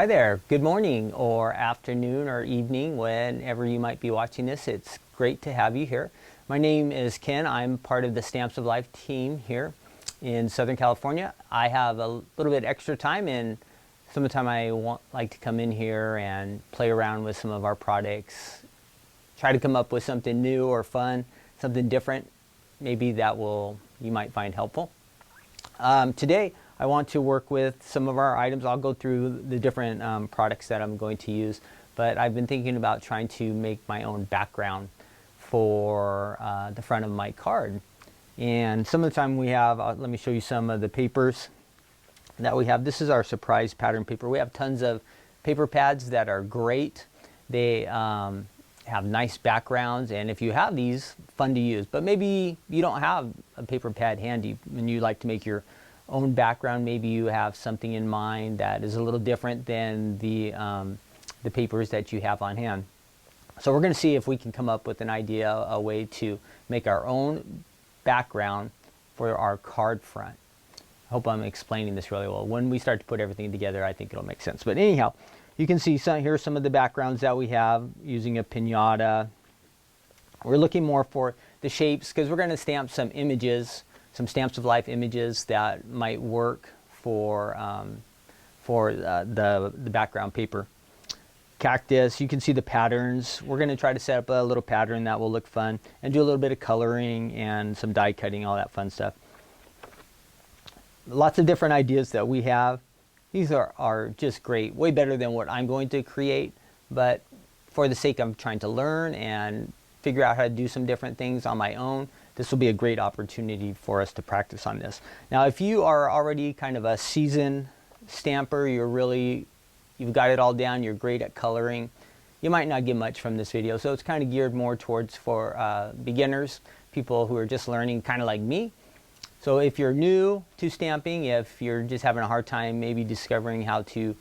Hi there, good morning or afternoon or evening, whenever you might be watching this. It's great to have you here. My name is Ken. I'm part of the Stamps of Life team here in Southern California. I have a little bit extra time, and some of the time I like to come in here and play around with some of our products, try to come up with something new or fun, something different, maybe that you might find helpful. Today I want to work with some of our items. I'll go through the different products that I'm going to use, but I've been thinking about trying to make my own background for the front of my card. And some of the time we have, let me show you some of the papers that we have. This is our surprise pattern paper. We have tons of paper pads that are great. They have nice backgrounds, and if you have these, fun to use. But maybe you don't have a paper pad handy and you like to make your own background. Maybe you have something in mind that is a little different than the papers that you have on hand. So we're going to see if we can come up with an idea, a way to make our own background for our card front. I hope I'm explaining this really well. When we start to put everything together, I think it'll make sense. But anyhow, you can see here are some of the backgrounds that we have using a piñata. We're looking more for the shapes because we're going to stamp some images, some Stamps of Life images that might work for the background paper. Cactus, you can see the patterns. We're going to try to set up a little pattern that will look fun and do a little bit of coloring and some die cutting, all that fun stuff. Lots of different ideas that we have. These are just great, way better than what I'm going to create, but for the sake of trying to learn and figure out how to do some different things on my own, this will be a great opportunity for us to practice on this. Now, if you are already kind of a seasoned stamper, you've got it all down, you're great at coloring, you might not get much from this video. So it's kind of geared more towards for beginners, people who are just learning, kind of like me. So if you're new to stamping, if you're just having a hard time maybe discovering how to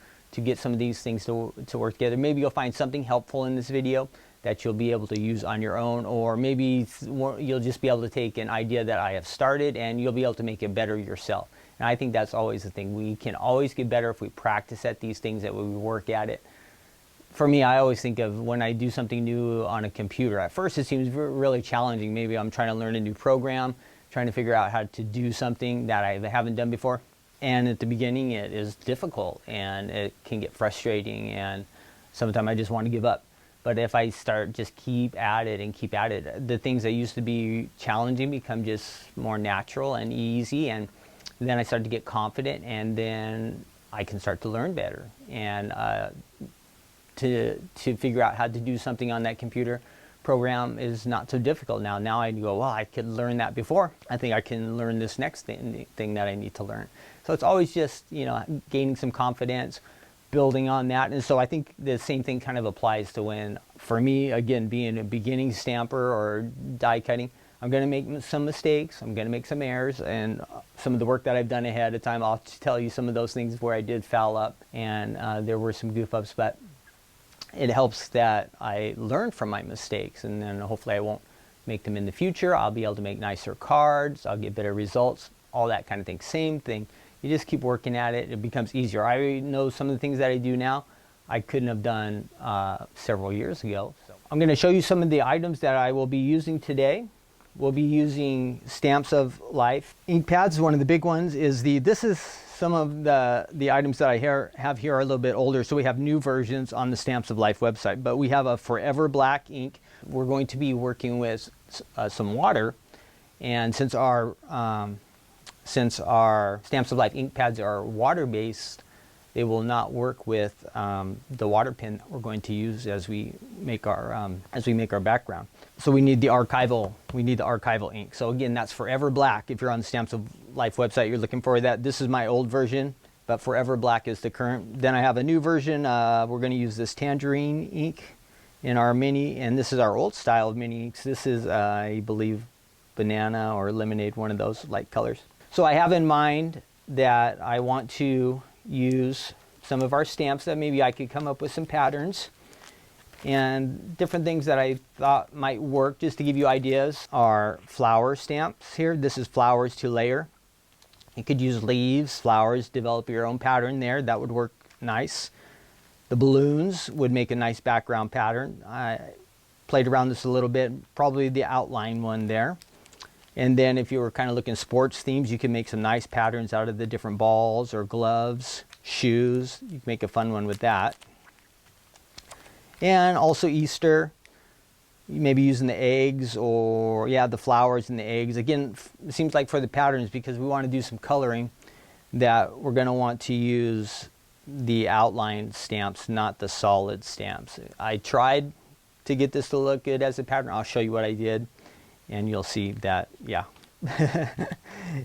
get some of these things to work together, maybe you'll find something helpful in this video that you'll be able to use on your own, or maybe you'll just be able to take an idea that I have started and you'll be able to make it better yourself. And I think that's always the thing. We can always get better if we practice at these things, that we work at it. For me, I always think of when I do something new on a computer. At first it seems really challenging. Maybe I'm trying to learn a new program, trying to figure out how to do something that I haven't done before. And at the beginning it is difficult and it can get frustrating, and sometimes I just want to give up. But if I just keep at it, the things that used to be challenging become just more natural and easy, and then I start to get confident, and then I can start to learn better. And to figure out how to do something on that computer program is not so difficult now. Now I go, well, I could learn that before. I think I can learn this next thing that I need to learn. So it's always just, gaining some confidence, building on that. And so I think the same thing kind of applies to when, for me, again, being a beginning stamper or die cutting, I'm going to make some mistakes, I'm going to make some errors, and some of the work that I've done ahead of time, I'll tell you some of those things where I did foul up and there were some goof ups, but it helps that I learn from my mistakes, and then hopefully I won't make them in the future. I'll be able to make nicer cards, I'll get better results, all that kind of thing. Same thing. You just keep working at it, it becomes easier. I know some of the things that I do now I couldn't have done several years ago. So I'm going to show you some of the items that I will be using today. We'll be using Stamps of Life. Ink pads, one of the big ones is this is some of the items that I have here are a little bit older, so we have new versions on the Stamps of Life website. But we have a Forever Black ink. We're going to be working with some water, and since our Stamps of Life ink pads are water-based, they will not work with the water pen that we're going to use as we make our background. So we need the archival ink. So again, that's Forever Black. If you're on the Stamps of Life website, you're looking for that. This is my old version, but Forever Black is the current. Then I have a new version. We're going to use this tangerine ink in our mini, and this is our old style of mini inks. This is, I believe, banana or lemonade, one of those light colors. So I have in mind that I want to use some of our stamps that maybe I could come up with some patterns and different things that I thought might work. Just to give you ideas, are flower stamps here. This is flowers to layer. You could use leaves, flowers, develop your own pattern there. That would work nice. The balloons would make a nice background pattern. I played around this a little bit, probably the outline one there. And then if you were kind of looking sports themes, you can make some nice patterns out of the different balls or gloves, shoes. You can make a fun one with that. And also Easter, maybe using the eggs or, yeah, the flowers and the eggs. Again, it seems like for the patterns, because we want to do some coloring, that we're going to want to use the outline stamps, not the solid stamps. I tried to get this to look good as a pattern. I'll show you what I did, and you'll see that, yeah.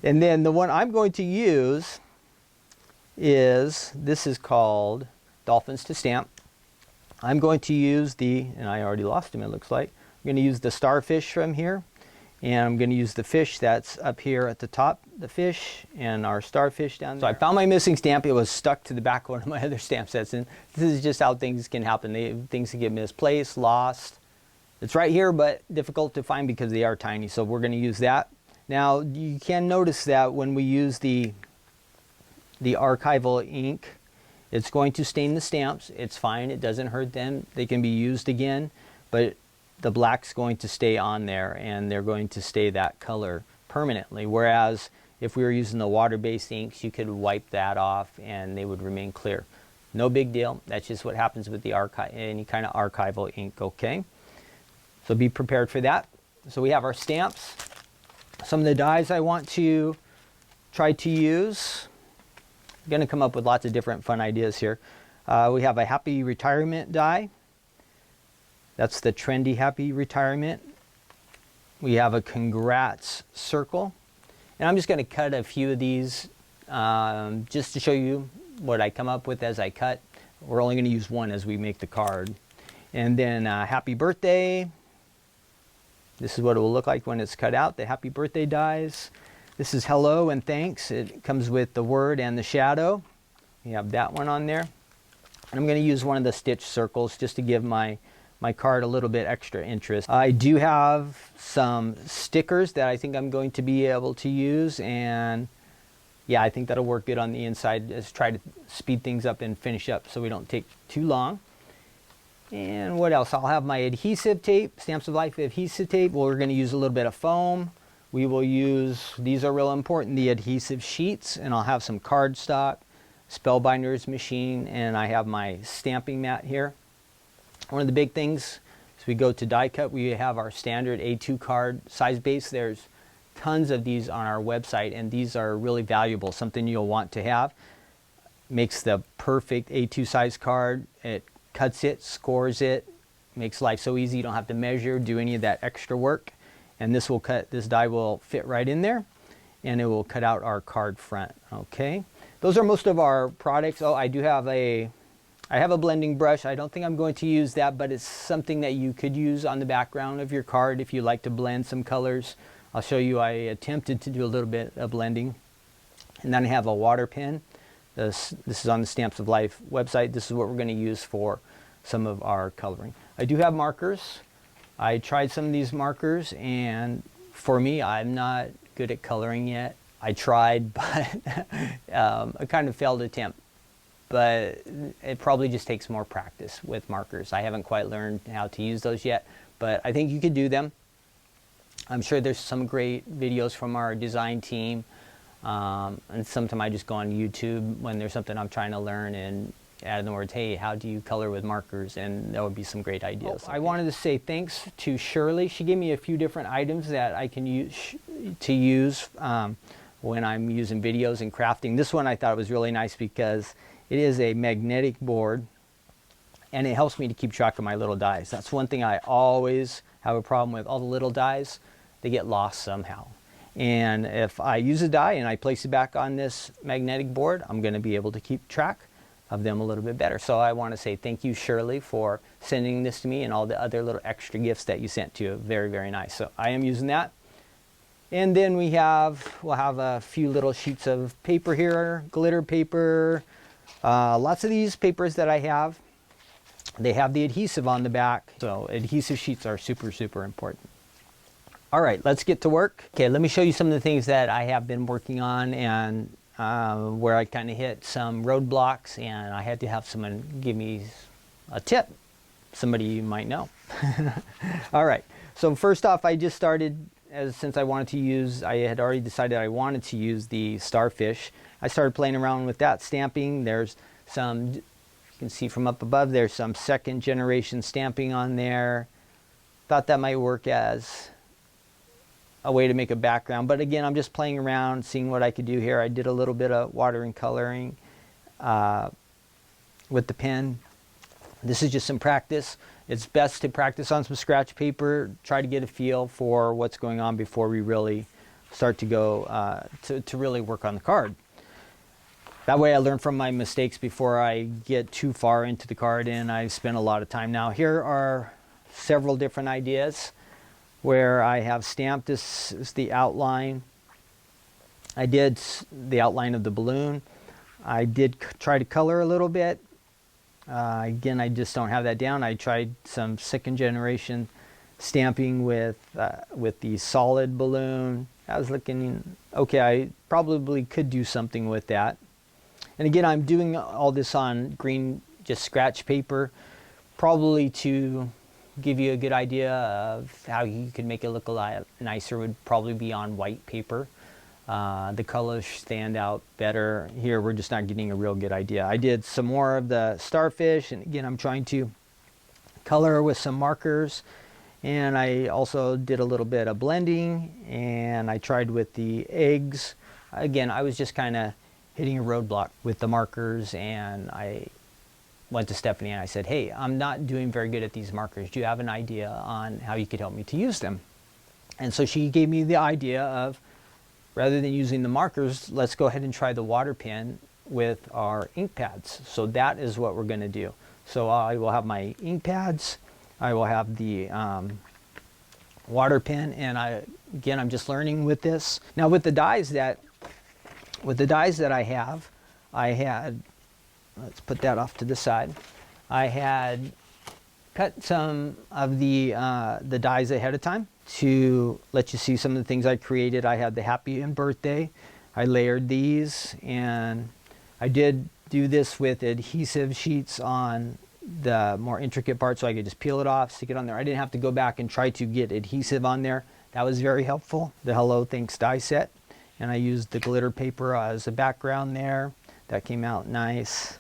And then the one I'm going to use is, this is called Dolphins to Stamp. I'm going to use and I already lost him, it looks like. I'm going to use the starfish from here, and I'm going to use the fish that's up here at the top, the fish, and our starfish down there. So I found my missing stamp. It was stuck to the back of one of my other stamp sets, and this is just how things can happen. Things can get misplaced, lost. It's right here, but difficult to find because they are tiny, so we're going to use that. Now, you can notice that when we use the archival ink, it's going to stain the stamps. It's fine. It doesn't hurt them. They can be used again, but the black's going to stay on there, and they're going to stay that color permanently. Whereas if we were using the water-based inks, you could wipe that off and they would remain clear. No big deal. That's just what happens with the any kind of archival ink, okay? So be prepared for that. So we have our stamps. Some of the dies I want to try to use. I'm going to come up with lots of different fun ideas here. We have a happy retirement die. That's the trendy happy retirement. We have a congrats circle. And I'm just going to cut a few of these just to show you what I come up with as I cut. We're only going to use one as we make the card. And then happy birthday. This is what it will look like when it's cut out, the happy birthday dies. This is hello and thanks. It comes with the word and the shadow. We have that one on there. And I'm going to use one of the stitch circles just to give my card a little bit extra interest. I do have some stickers that I think I'm going to be able to use, and yeah, I think that'll work good on the inside. Let's try to speed things up and finish up so we don't take too long. And what else? I'll have my adhesive tape, Stamps of Life adhesive tape. Well, we're going to use a little bit of foam. We will use, these are real important, the adhesive sheets, and I'll have some cardstock, Spellbinders machine, and I have my stamping mat here. One of the big things as we go to die cut, we have our standard A2 card size base. There's tons of these on our website, and these are really valuable, something you'll want to have. Makes the perfect A2 size card. It cuts it, scores it, makes life so easy. You don't have to measure, do any of that extra work. And this die will fit right in there, and it will cut out our card front. Okay, those are most of our products. Oh, I do have I have a blending brush. I don't think I'm going to use that, but it's something that you could use on the background of your card if you like to blend some colors. I'll show you. I attempted to do a little bit of blending. And then I have a water pen. This is on the Stamps of Life website. This is what we're going to use for some of our coloring. I do have markers. I tried some of these markers, and for me, I'm not good at coloring yet. I tried, but a kind of failed attempt. But it probably just takes more practice with markers. I haven't quite learned how to use those yet, but I think you could do them. I'm sure there's some great videos from our design team, and sometimes I just go on YouTube when there's something I'm trying to learn and add in the words, hey, how do you color with markers? And that would be some great ideas. Oh, okay. I wanted to say thanks to Shirley. She gave me a few different items that I can use when I'm using videos and crafting. This one I thought was really nice because it is a magnetic board, and it helps me to keep track of my little dies. That's one thing I always have a problem with. All the little dies, they get lost somehow. And if I use a die and I place it back on this magnetic board, I'm going to be able to keep track of them a little bit better. So I want to say thank you, Shirley, for sending this to me and all the other little extra gifts that you sent to. Very, very nice. So I am using that. And then we'll have a few little sheets of paper here, glitter paper. Lots of these papers that I have, they have the adhesive on the back. So adhesive sheets are super, super important. All right, let's get to work. Okay, let me show you some of the things that I have been working on, and where I kind of hit some roadblocks, and I had to have someone give me a tip, somebody you might know. All right, so first off, I just started, since I wanted to use, I had already decided I wanted to use the starfish. I started playing around with that stamping. There's some, you can see from up above, there's some second generation stamping on there. Thought that might work as a way to make a background, but again, I'm just playing around, seeing what I could do here. I did a little bit of water and coloring with the pen. This is just some practice. It's best to practice on some scratch paper, try to get a feel for what's going on before we really start to go to really work on the card. That way I learn from my mistakes before I get too far into the card, and I spend a lot of time. Now here are several different ideas where I have stamped. This is the outline. I did the outline of the balloon. I did try to color a little bit. Again, I just don't have that down. I tried some second generation stamping with the solid balloon. I was looking, okay, I probably could do something with that. And again, I'm doing all this on green, just scratch paper, probably to give you a good idea of how you could make it look a lot nicer. Would probably be on white paper. The colors stand out better. Here we're just not getting a real good idea. I did some more of the starfish, and again I'm trying to color with some markers, and I also did a little bit of blending, and I tried with the eggs. Again, I was just kind of hitting a roadblock with the markers, and I went to Stephanie and I said, hey, I'm not doing very good at these markers. Do you have an idea on how you could help me to use them? And so she gave me the idea of, rather than using the markers, let's go ahead and try the water pen with our ink pads. So that is what we're going to do. So I will have my ink pads, I will have the water pen, and again, I'm just learning with this. Now with the dies that I had, let's put that off to the side. I had cut some of the dies ahead of time to let you see some of the things I created. I had the happy and birthday. I layered these, and I did do this with adhesive sheets on the more intricate parts, so I could just peel it off, stick it on there. I didn't have to go back and try to get adhesive on there. That was very helpful. The Hello Thanks die set, and I used the glitter paper as a background there. That came out nice.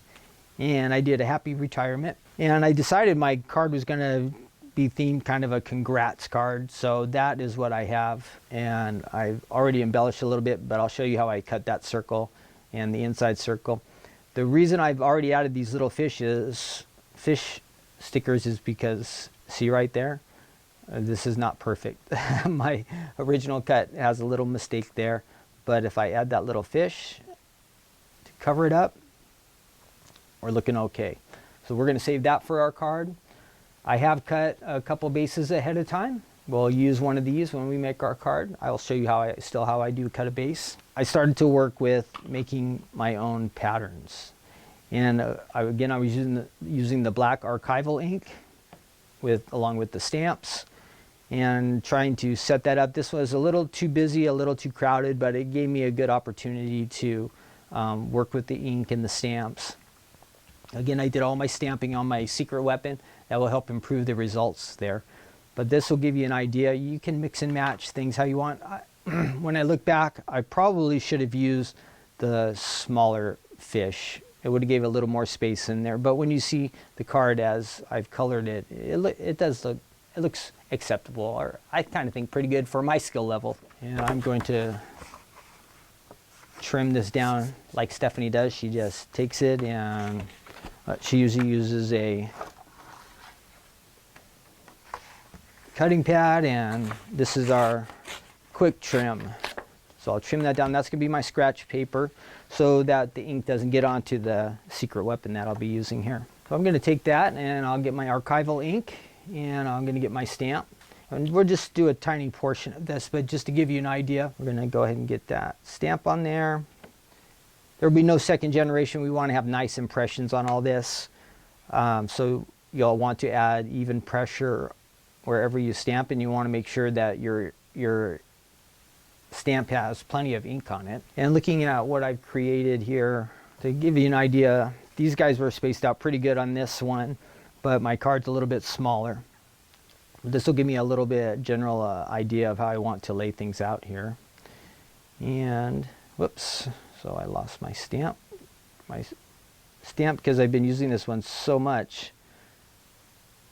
And I did a happy retirement, and I decided my card was going to be themed kind of a congrats card, so that is what I have. And I've already embellished a little bit, but I'll show you how I cut that circle and the inside circle. The reason I've already added these little fish stickers is because, see right there, this is not perfect. My original cut has a little mistake there, but if I add that little fish to cover it up, we're looking okay. So we're going to save that for our card. I have cut a couple bases ahead of time. We'll use one of these when we make our card. I'll show you how I do cut a base. I started to work with making my own patterns, and I was using the black archival ink along with the stamps, and trying to set that up. This was a little too busy, a little too crowded, but it gave me a good opportunity to work with the ink and the stamps. Again, I did all my stamping on my secret weapon. That will help improve the results there. But this will give you an idea. You can mix and match things how you want. When I look back, I probably should have used the smaller fish. It would have gave a little more space in there. But when you see the card as I've colored it, it looks acceptable, or I kind of think pretty good for my skill level. And I'm going to trim this down like Stephanie does. She just takes it, and she usually uses a cutting pad, and this is our quick trim. So I'll trim that down. That's going to be my scratch paper so that the ink doesn't get onto the secret weapon that I'll be using here. So I'm going to take that, and I'll get my archival ink, and I'm going to get my stamp. And we'll just do a tiny portion of this, but just to give you an idea, we're going to go ahead and get that stamp on there. There will be no second generation. We want to have nice impressions on all this. So you'll want to add even pressure wherever you stamp, and you want to make sure that your stamp has plenty of ink on it. And looking at what I've created here, to give you an idea, these guys were spaced out pretty good on this one, but my card's a little bit smaller. This will give me a little bit general idea of how I want to lay things out here. And whoops, so I lost my stamp. My stamp, because I've been using this one so much,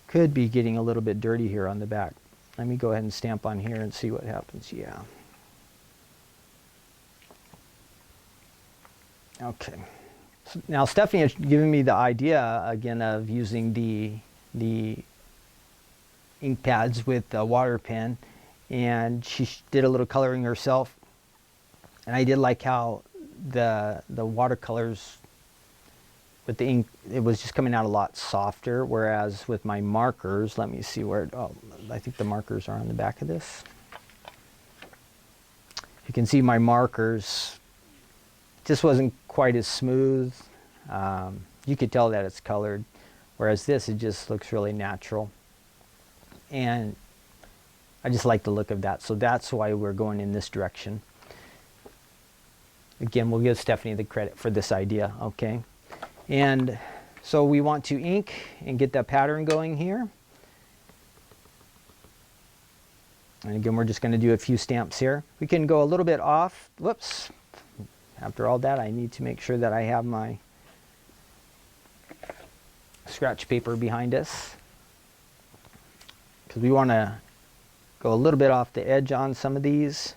could be getting a little bit dirty here on the back. Let me go ahead and stamp on here and see what happens. Yeah. Okay. So now Stephanie has given me the idea again of using the ink pads with a water pen, and she did a little coloring herself. And I did like how the watercolors with the ink, it was just coming out a lot softer, whereas with my markers, let me see where, oh, I think the markers are on the back of this. You can see my markers just wasn't quite as smooth. You could tell that it's colored, whereas this, it just looks really natural. And I just like the look of that, so that's why we're going in this direction. Again, we'll give Stephanie the credit for this idea, okay? And so we want to ink and get that pattern going here. And again, we're just going to do a few stamps here. We can go a little bit off. Whoops. After all that, I need to make sure that I have my scratch paper behind us, because we want to go a little bit off the edge on some of these.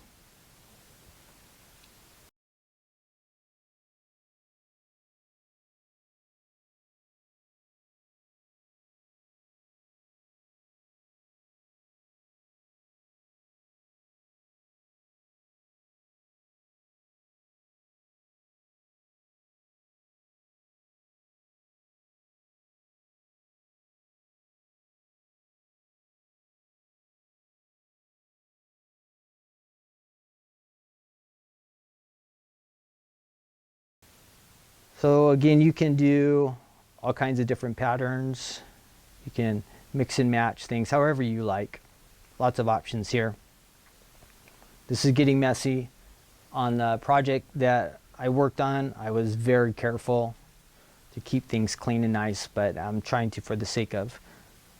So again, you can do all kinds of different patterns. You can mix and match things however you like. Lots of options here. This is getting messy. On the project that I worked on, I was very careful to keep things clean and nice, but I'm trying to, for the sake of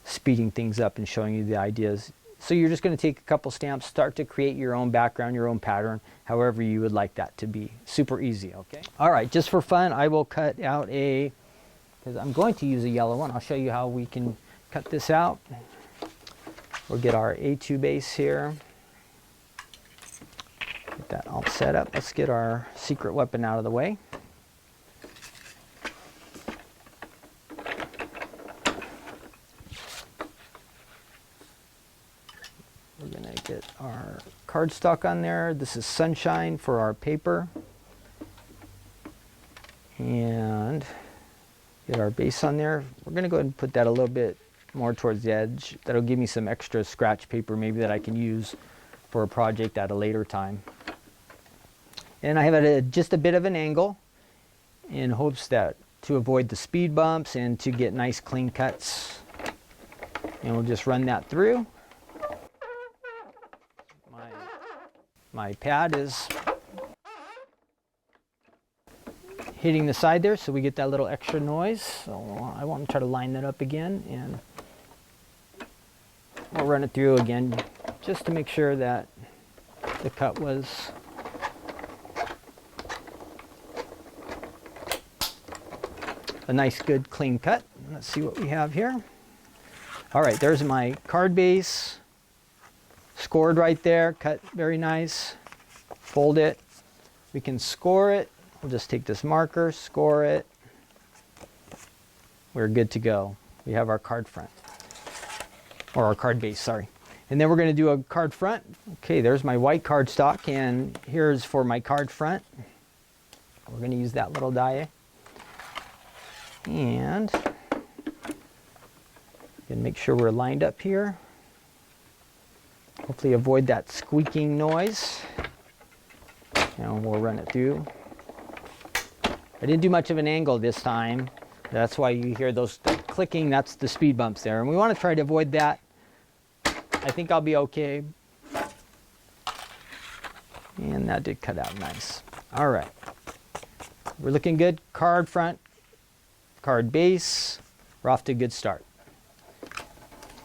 speeding things up and showing you the ideas. So you're just going to take a couple stamps, start to create your own background, your own pattern, however you would like that to be. Super easy, okay? All right, just for fun, I will cut out because I'm going to use a yellow one. I'll show you how we can cut this out. We'll get our A2 base here. Get that all set up. Let's get our secret weapon out of the way. We're going to get our cardstock on there. This is sunshine for our paper. And get our base on there. We're going to go ahead and put that a little bit more towards the edge. That'll give me some extra scratch paper maybe that I can use for a project at a later time. And I have it at just a bit of an angle in hopes that to avoid the speed bumps and to get nice clean cuts. And we'll just run that through. My pad is hitting the side there, so we get that little extra noise. So I want to try to line that up again, and we'll run it through again just to make sure that the cut was a nice, good, clean cut. Let's see what we have here. All right, there's my card base. Scored right there, cut very nice. Fold it. We can score it. We'll just take this marker, score it. We're good to go. We have our card front, or our card base, sorry. And then we're going to do a card front. Okay, there's my white cardstock, and here's for my card front. We're going to use that little die. And make sure we're lined up here. Hopefully avoid that squeaking noise. And we'll run it through. I didn't do much of an angle this time. That's why you hear those clicking. That's the speed bumps there. And we want to try to avoid that. I think I'll be okay. And that did cut out nice. All right. We're looking good. Card front, card base. We're off to a good start.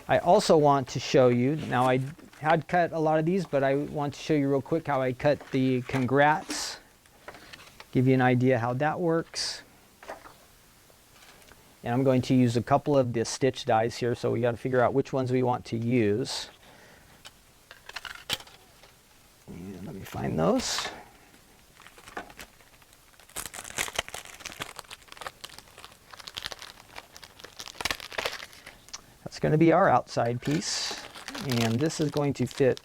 I also want to show you, now I had cut a lot of these, but I want to show you real quick how I cut the congrats. Give you an idea how that works. And I'm going to use a couple of the stitch dies here, so we got to figure out which ones we want to use. And let me find those. That's going to be our outside piece, and this is going to fit,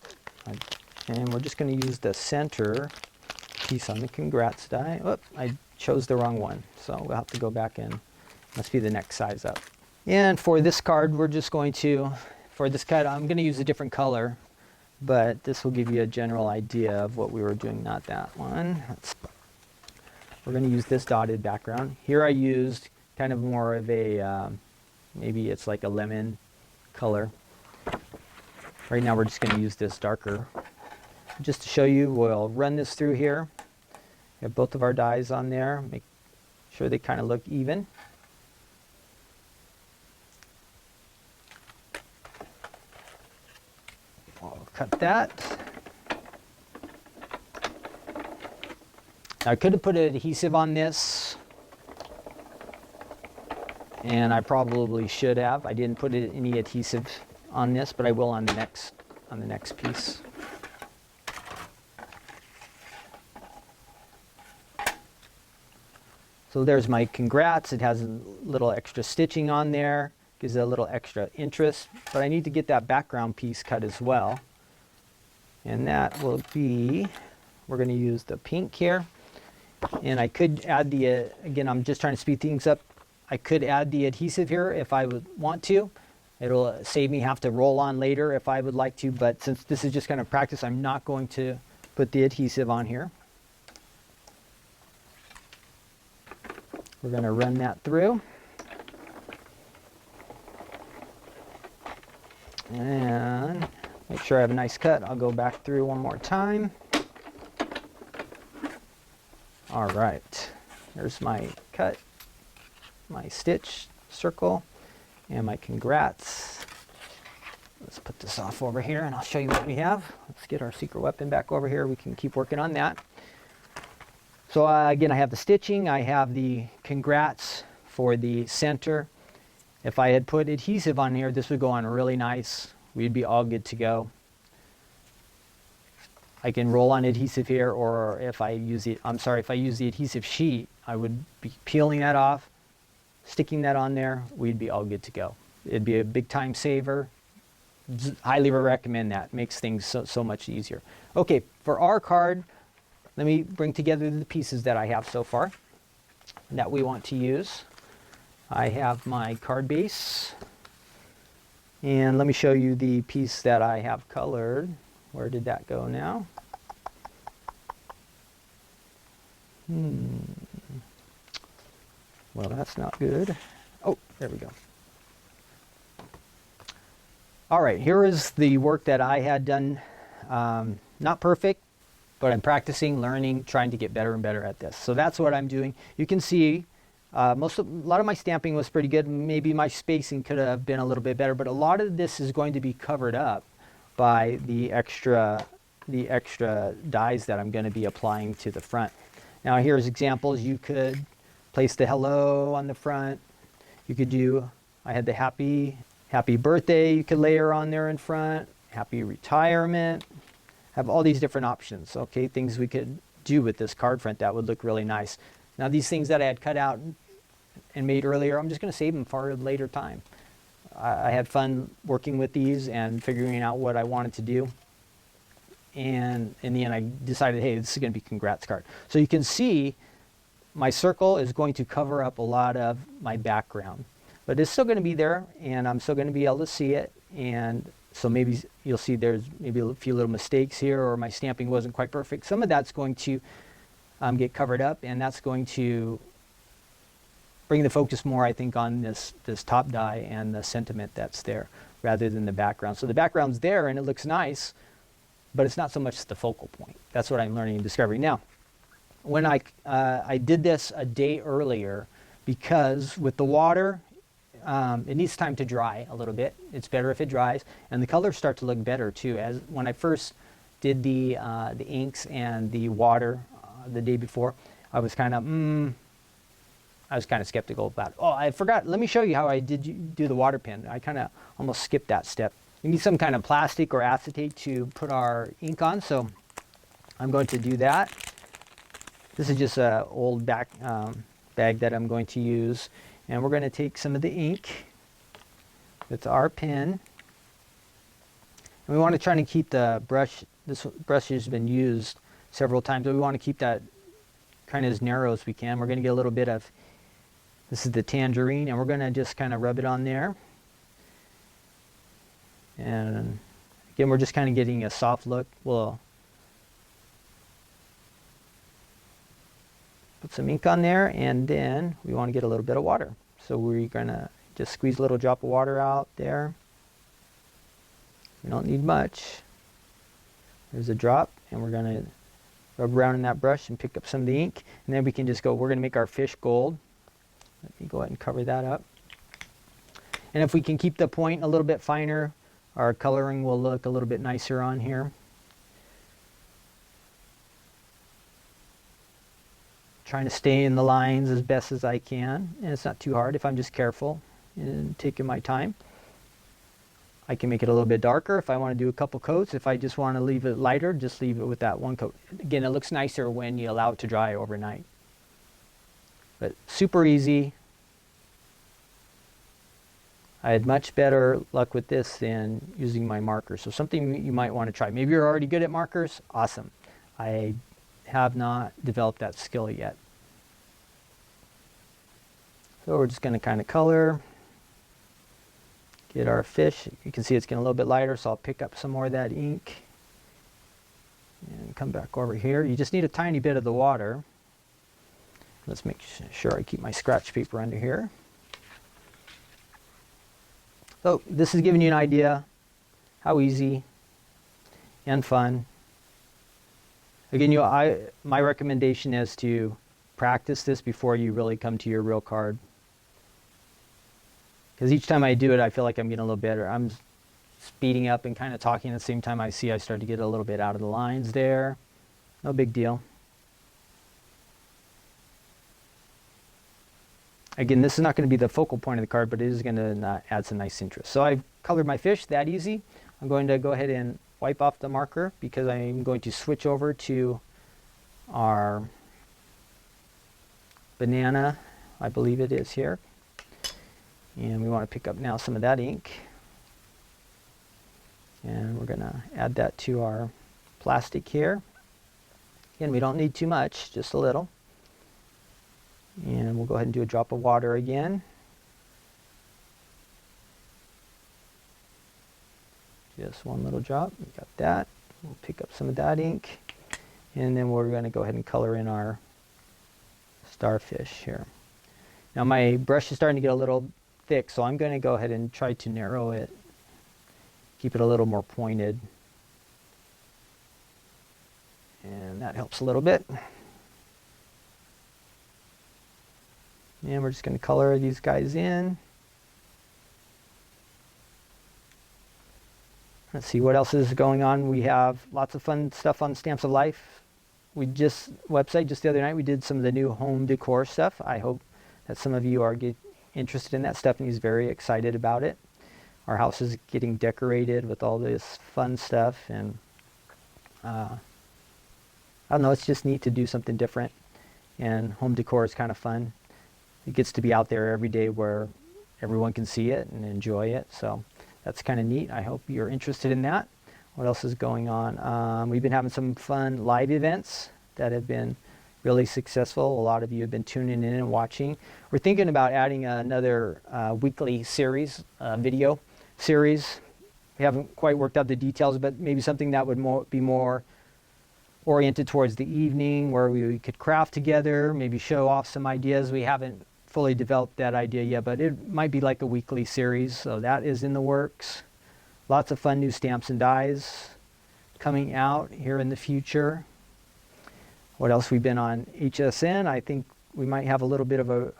and we're just going to use the center piece on the congrats die. Oop, I chose the wrong one, so we'll have to go back and must be the next size up. And for this card, we're just going to, for this cut, I'm going to use a different color, but this will give you a general idea of what we were doing. Not that one. We're going to use this dotted background. Here I used kind of more of a, maybe it's like a lemon color. Right now we're just going to use this darker. Just to show you, we'll run this through here. We have both of our dies on there. Make sure they kind of look even. I'll cut that. I could have put an adhesive on this, and I probably should have. I didn't put any adhesive on this, but I will on the next piece. So there's my congrats. It has a little extra stitching on there, gives it a little extra interest, but I need to get that background piece cut as well. And that will be, we're going to use the pink here. And I could add the, again, I'm just trying to speed things up. I could add the adhesive here if I would want to. It'll save me have to roll on later if I would like to, but since this is just kind of practice, I'm not going to put the adhesive on here. We're going to run that through. And make sure I have a nice cut. I'll go back through one more time. All right, here's my cut, my stitch circle, and my congrats. Let's put this off over here and I'll show you what we have. Let's get our secret weapon back over here. We can keep working on that. So again, I have the stitching, I have the congrats for the center. If I had put adhesive on here, this would go on really nice. We'd be all good to go. I can roll on adhesive here, or if I use the, if I use the adhesive sheet, I would be peeling that off, sticking that on there, we'd be all good to go. It'd be a big time saver. Highly recommend that. Makes things so much easier. Okay, for our card, let me bring together the pieces that I have so far that we want to use. I have my card base, and let me show you the piece that I have colored. Where did that go now? Well, that's not good. Oh, there we go. All right, here is the work that I had done. Not perfect, but I'm practicing, learning, trying to get better and better at this. So that's what I'm doing. You can see a lot of my stamping was pretty good. Maybe my spacing could have been a little bit better, but a lot of this is going to be covered up by the extra dies that I'm going to be applying to the front. Now here's examples. You could place the hello on the front. You could do, I had the happy birthday you could layer on there in front, happy retirement. Have all these different options, okay, things we could do with this card front that would look really nice. Now these things that I had cut out and made earlier, I'm just going to save them for a later time. I had fun working with these and figuring out what I wanted to do. And in the end, I decided, hey, this is going to be congrats card. So you can see my circle is going to cover up a lot of my background. But it's still going to be there, and I'm still going to be able to see it. And so maybe you'll see there's maybe a few little mistakes here, or my stamping wasn't quite perfect. Some of that's going to get covered up, and that's going to bring the focus more, I think, on this top die and the sentiment that's there rather than the background. So the background's there and it looks nice, but it's not so much the focal point. That's what I'm learning and discovering now. When I did this a day earlier, because with the water, it needs time to dry a little bit. It's better if it dries, and the colors start to look better too. As when I first did the inks and the water the day before, I was kind of skeptical about it. Oh, I forgot. Let me show you how I did do the water pen. I kind of almost skipped that step. We need some kind of plastic or acetate to put our ink on, so I'm going to do that. This is just an old bag that I'm going to use, and we're going to take some of the ink with our pen, and we want to try to keep the brush. This brush has been used several times, but we want to keep that kind of as narrow as we can. We're going to get a little bit of, this is the tangerine, and we're going to just kind of rub it on there. And again, we're just kind of getting a soft look. We'll put some ink on there, and then we want to get a little bit of water. So we're going to just squeeze a little drop of water out there. We don't need much. There's a drop, and we're going to rub around in that brush and pick up some of the ink, and then we can just go, we're going to make our fish gold. Let me go ahead and cover that up. And if we can keep the point a little bit finer, our coloring will look a little bit nicer on here. Trying to stay in the lines as best as I can, and it's not too hard if I'm just careful and taking my time. I can make it a little bit darker if I want to do a couple coats. If I just want to leave it lighter, just leave it with that one coat. Again, it looks nicer when you allow it to dry overnight. But super easy. I had much better luck with this than using my markers. So something you might want to try. Maybe you're already good at markers. Awesome. I have not developed that skill yet. So we're just going to kind of color. Get our fish. You can see it's getting a little bit lighter, so I'll pick up some more of that ink. And come back over here. You just need a tiny bit of the water. Let's make sure I keep my scratch paper under here. So this is giving you an idea how easy and fun. Again, my recommendation is to practice this before you really come to your real card. Because each time I do it, I feel like I'm getting a little better. I'm speeding up and kind of talking at the same time. I start to get a little bit out of the lines there. No big deal. Again, this is not going to be the focal point of the card, but it is going to add some nice interest. So I've colored my fish that easy. I'm going to go ahead and wipe off the marker because I'm going to switch over to our banana, I believe it is here. And we want to pick up now some of that ink. And we're going to add that to our plastic here. Again, we don't need too much, just a little. And we'll go ahead and do a drop of water again. Just one little drop. We got that. We'll pick up some of that ink. And then we're going to go ahead and color in our starfish here. Now my brush is starting to get a little thick, so I'm going to go ahead and try to narrow it. Keep it a little more pointed. And that helps a little bit. And we're just going to color these guys in. Let's see what else is going on. We have lots of fun stuff on Stamps of Life. Website just the other night we did some of the new home decor stuff. I hope that some of you are interested in that. Stephanie's very excited about it. Our house is getting decorated with all this fun stuff, and I don't know, it's just neat to do something different, and home decor is kind of fun. It gets to be out there every day where everyone can see it and enjoy it, so that's kind of neat. I hope you're interested in that. What else is going on? We've been having some fun live events that have been really successful. A lot of you have been tuning in and watching. We're thinking about adding another weekly series, video series. We haven't quite worked out the details, but maybe something that would be more oriented towards the evening, where we could craft together, maybe show off some ideas. We haven't fully developed that idea yet, but it might be like a weekly series, so that is in the works. Lots of fun new stamps and dies. coming out here in the future. What else? We've been on HSN. I think we might have a little bit of a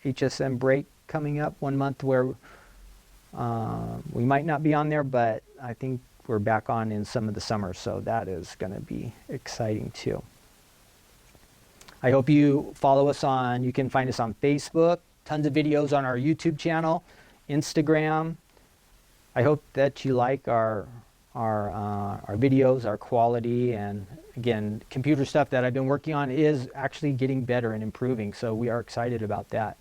HSN break coming up, 1 month where we might not be on there, but I think we're back on in some of the summer, so that is going to be exciting too. I hope you follow us on, you can find us on Facebook, tons of videos on our YouTube channel, Instagram. I hope that you like our videos, our quality, and again, computer stuff that I've been working on is actually getting better and improving, so we are excited about that.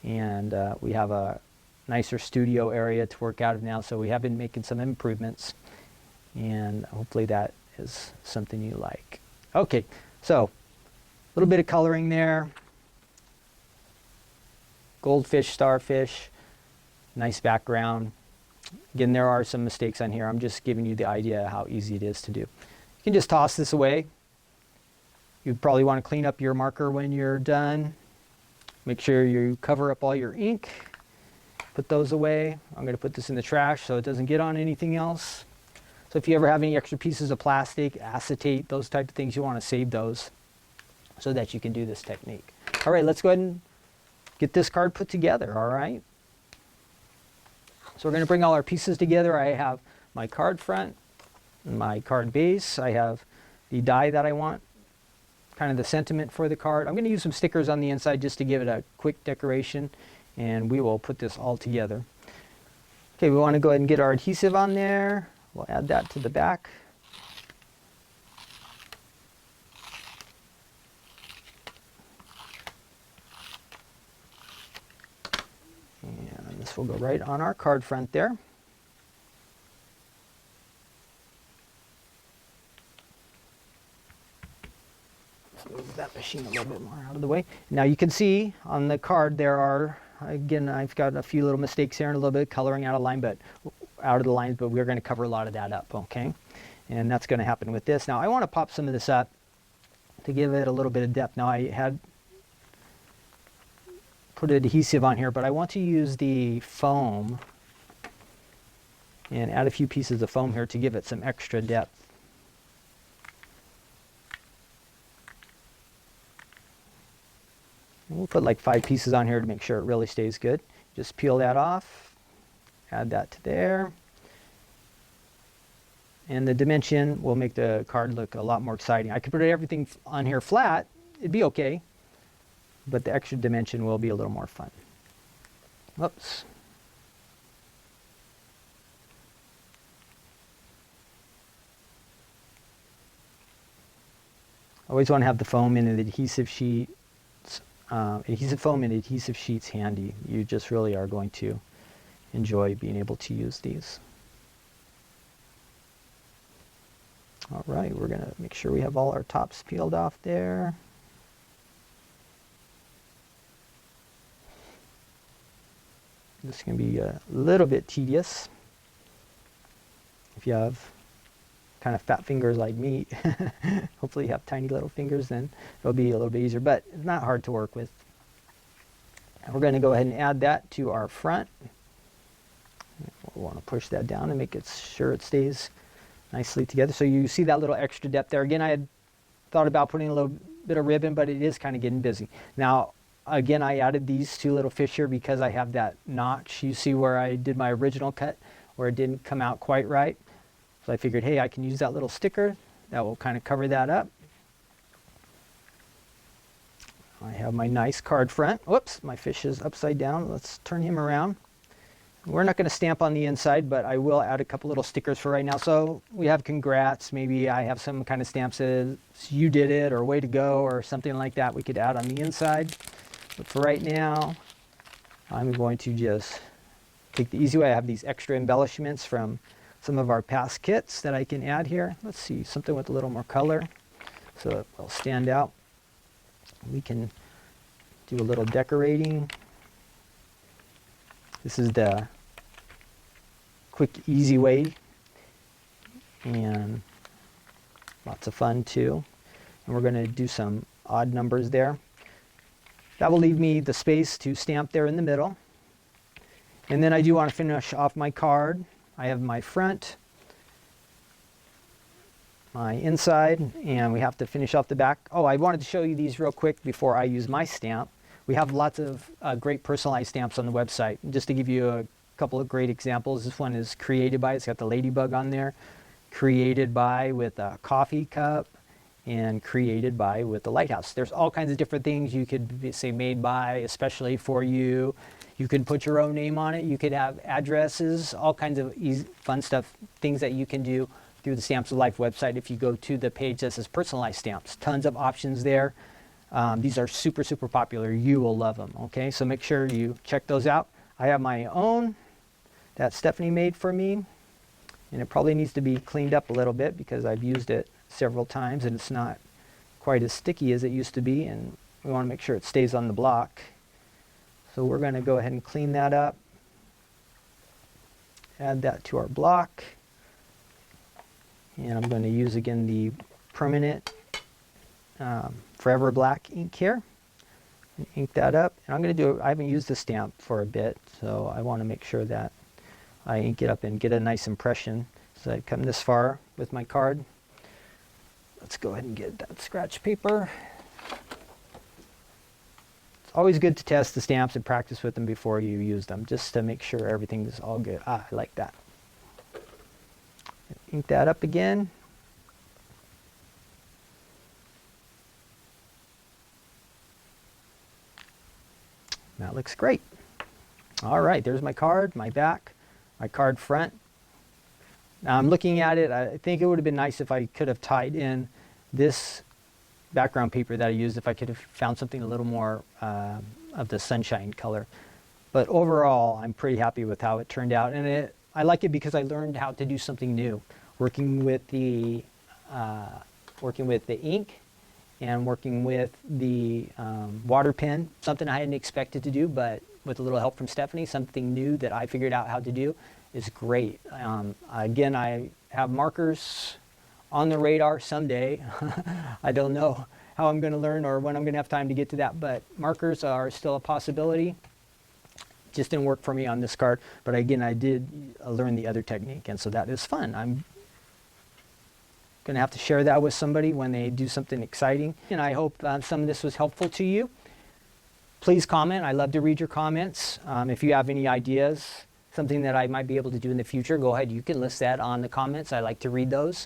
And we have a nicer studio area to work out of now, so we have been making some improvements, and hopefully that is something you like. Okay, so a little bit of coloring there. Goldfish, starfish, nice background. Again, there are some mistakes on here. I'm just giving you the idea how easy it is to do. You can just toss this away. You probably want to clean up your marker when you're done. Make sure you cover up all your ink. Put those away. I'm going to put this in the trash so it doesn't get on anything else. So if you ever have any extra pieces of plastic, acetate, those type of things, you want to save those so that you can do this technique. All right, let's go ahead and get this card put together, all right? So we're going to bring all our pieces together. I have my card front, my card base. I have the die that I want, kind of the sentiment for the card. I'm going to use some stickers on the inside just to give it a quick decoration, and we will put this all together. Okay, we want to go ahead and get our adhesive on there. We'll add that to the back. And this will go right on our card front there. Let's move that machine a little bit more out of the way. Now you can see on the card there are, again, I've got a few little mistakes here and a little bit of coloring out of line, but we're going to cover a lot of that up, okay? And that's going to happen with this. Now I want to pop some of this up to give it a little bit of depth. Now I had put adhesive on here, but I want to use the foam and add a few pieces of foam here to give it some extra depth. We'll put like 5 pieces on here to make sure it really stays good. Just peel that off, add that to there. And the dimension will make the card look a lot more exciting. I could put everything on here flat, it'd be okay, but the extra dimension will be a little more fun. Whoops. Always want to have the foam in an adhesive sheet. Adhesive foam and adhesive sheets handy. You just really are going to enjoy being able to use these. All right, we're going to make sure we have all our tops peeled off there. This can be a little bit tedious if you have kind of fat fingers like me. Hopefully you have tiny little fingers, then it'll be a little bit easier, but it's not hard to work with. And we're going to go ahead and add that to our front. We want to push that down and make it sure it stays nicely together. So you see that little extra depth there. Again, I had thought about putting a little bit of ribbon, but it is kind of getting busy. Now, again, I added these 2 little fish here because I have that notch. You see where I did my original cut where it didn't come out quite right. So I figured, hey, I can use that little sticker. That will kind of cover that up. I have my nice card front. Whoops, my fish is upside down. Let's turn him around. We're not going to stamp on the inside, but I will add a couple little stickers for right now. So we have congrats. Maybe I have some kind of stamp says you did it or way to go or something like that we could add on the inside. But for right now, I'm going to just take the easy way. I have these extra embellishments from some of our past kits that I can add here. Let's see, something with a little more color so it will stand out. We can do a little decorating. This is the quick, easy way, and lots of fun too. And we're going to do some odd numbers there. That will leave me the space to stamp there in the middle. And then I do want to finish off my card. I have my front, my inside, and we have to finish off the back. Oh, I wanted to show you these real quick before I use my stamp. We have lots of great personalized stamps on the website. Just to give you a couple of great examples, this one is created by, it's got the ladybug on there, created by with a coffee cup, and created by with the lighthouse. There's all kinds of different things you could say made by, especially for you. You can put your own name on it. You could have addresses, all kinds of easy, fun stuff, things that you can do through the Stamps of Life website. If you go to the page that says personalized stamps, tons of options there. These are super, super popular. You will love them, okay? So make sure you check those out. I have my own that Stephanie made for me, and it probably needs to be cleaned up a little bit because I've used it several times and it's not quite as sticky as it used to be, and we want to make sure it stays on the block. So we're going to go ahead and clean that up, add that to our block, and I'm going to use again the permanent Forever Black ink here and ink that up. And I'm going to do, I haven't used the stamp for a bit, so I want to make sure that I ink it up and get a nice impression. So I come this far with my card. Let's go ahead and get that scratch paper. It's always good to test the stamps and practice with them before you use them, just to make sure everything is all good. I like that. Ink that up again. That looks great. All right, there's my card, my back, my card front. Now I'm looking at it, I think it would have been nice if I could have tied in this background paper that I used, if I could have found something a little more of the sunshine color. But overall, I'm pretty happy with how it turned out. And I like it because I learned how to do something new, working with the ink and working with the water pen, something I hadn't expected to do, but with a little help from Stephanie, something new that I figured out how to do is great. Again, I have markers on the radar someday. I don't know how I'm going to learn or when I'm going to have time to get to that, but markers are still a possibility. Just didn't work for me on this card, but again, I did learn the other technique, and so that is fun. I'm going to have to share that with somebody when they do something exciting, and I hope some of this was helpful to you. Please comment. I love to read your comments. If you have any ideas, something that I might be able to do in the future, go ahead. You can list that on the comments. I like to read those.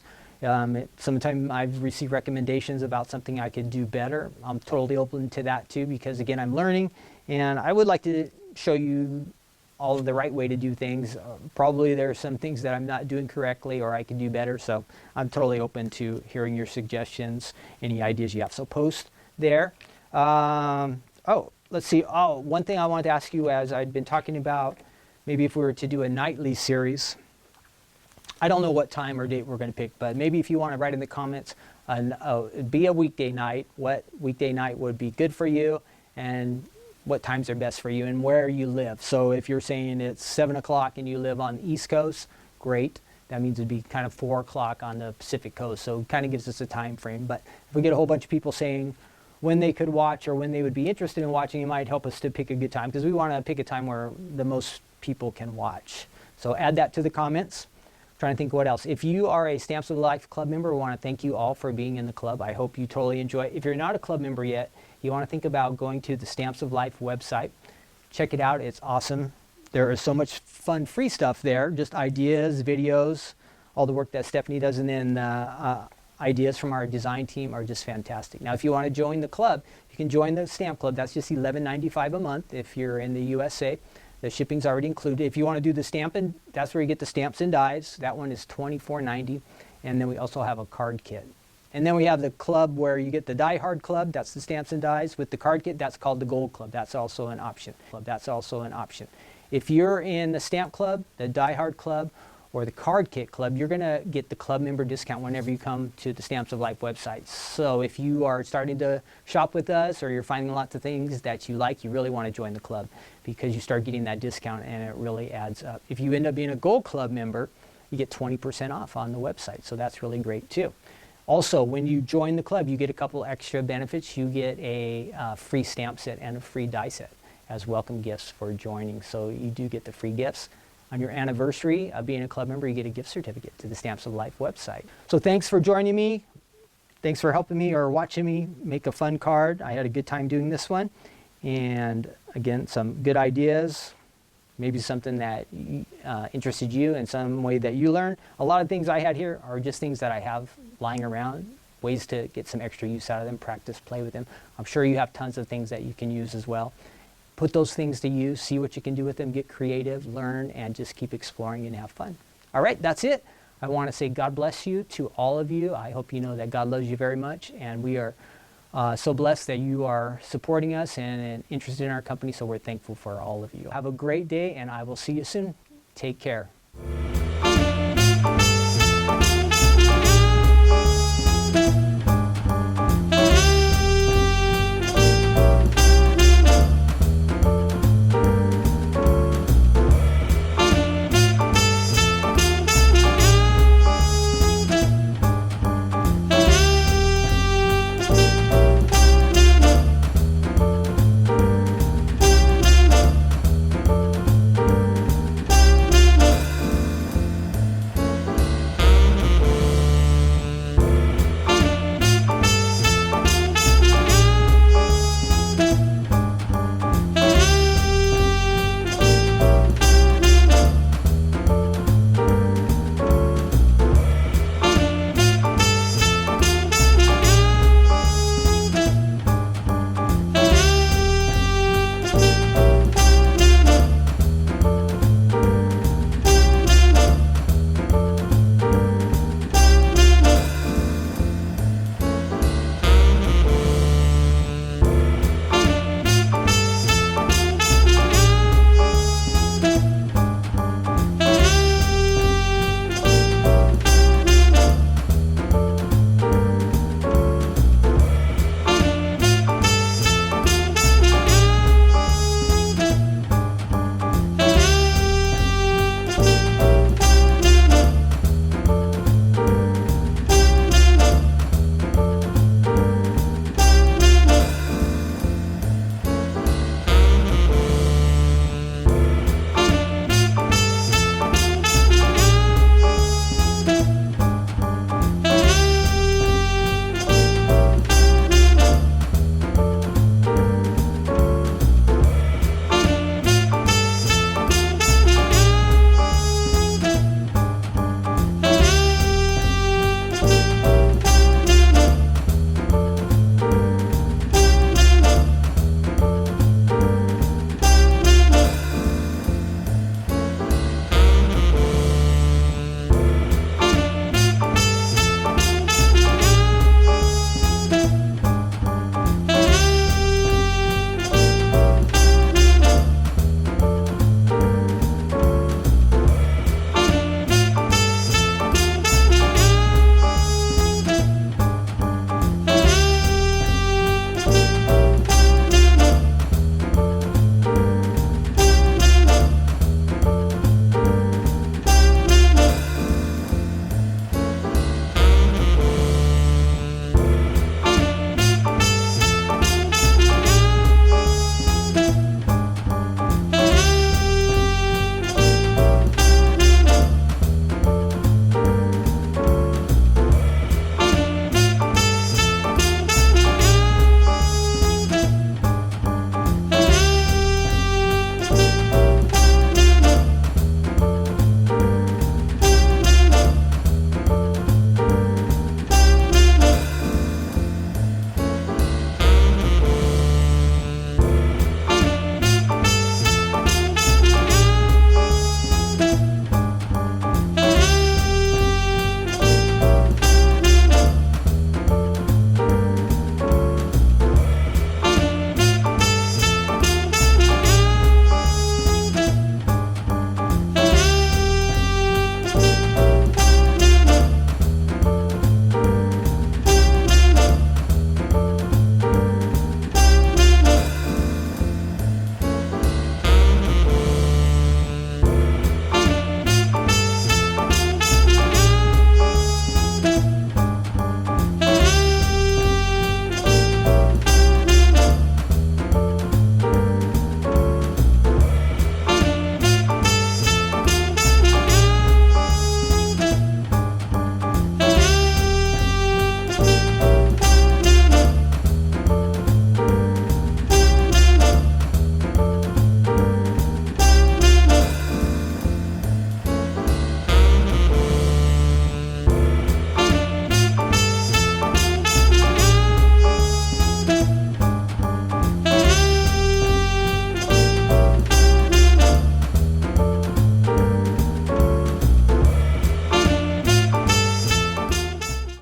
Sometimes I've received recommendations about something I could do better. I'm totally open to that too, because again, I'm learning, and I would like to show you all of the right way to do things. Probably there are some things that I'm not doing correctly or I can do better, so I'm totally open to hearing your suggestions, any ideas you have. So post there. Let's see. Oh, one thing I wanted to ask you, as I'd been talking about, maybe if we were to do a nightly series, I don't know what time or date we're going to pick, but maybe if you want to write in the comments, it'd be a weekday night, what weekday night would be good for you, and what times are best for you, and where you live. So if you're saying it's 7 o'clock and you live on the East Coast, great. That means it'd be kind of 4 o'clock on the Pacific Coast, so it kind of gives us a time frame. But if we get a whole bunch of people saying when they could watch or when they would be interested in watching, it might help us to pick a good time, because we want to pick a time where the most people can watch. So add that to the comments. I'm trying to think what else. If you are a Stamps of Life club member, we want to thank you all for being in the club. I hope you totally enjoy it. If you're not a club member yet, you want to think about going to the Stamps of Life website. Check it out. It's awesome. There is so much fun free stuff there, just ideas, videos, all the work that Stephanie does, and then ideas from our design team are just fantastic. Now, if you want to join the club, you can join the Stamp Club. That's just $11.95 a month if you're in the USA. The shipping's already included. If you want to do the stamping, that's where you get the stamps and dies. That one is $24.90. And then we also have a card kit. And then we have the club where you get the Die Hard Club. That's the stamps and dies. With the card kit, that's called the Gold Club. That's also an option. If you're in the Stamp Club, the Die Hard Club, or the Card Kit Club, you're going to get the club member discount whenever you come to the Stamps of Life website. So if you are starting to shop with us, or you're finding lots of things that you like, you really want to join the club, because you start getting that discount and it really adds up. If you end up being a Gold Club member, you get 20% off on the website. So that's really great too. Also, when you join the club, you get a couple extra benefits. You get a free stamp set and a free die set as welcome gifts for joining. So you do get the free gifts. on your anniversary of being a club member, you get a gift certificate to the Stamps of Life website. So thanks for joining me. Thanks for helping me or watching me make a fun card. I had a good time doing this one. And again, some good ideas, maybe something that interested you in some way that you learned. A lot of things I had here are just things that I have lying around, ways to get some extra use out of them, practice, play with them. I'm sure you have tons of things that you can use as well. Put those things to use, see what you can do with them, get creative, learn, and just keep exploring and have fun. All right, that's it. I want to say God bless you to all of you. I hope you know that God loves you very much, and we are so blessed that you are supporting us and interested in our company, so we're thankful for all of you. Have a great day, and I will see you soon. Take care.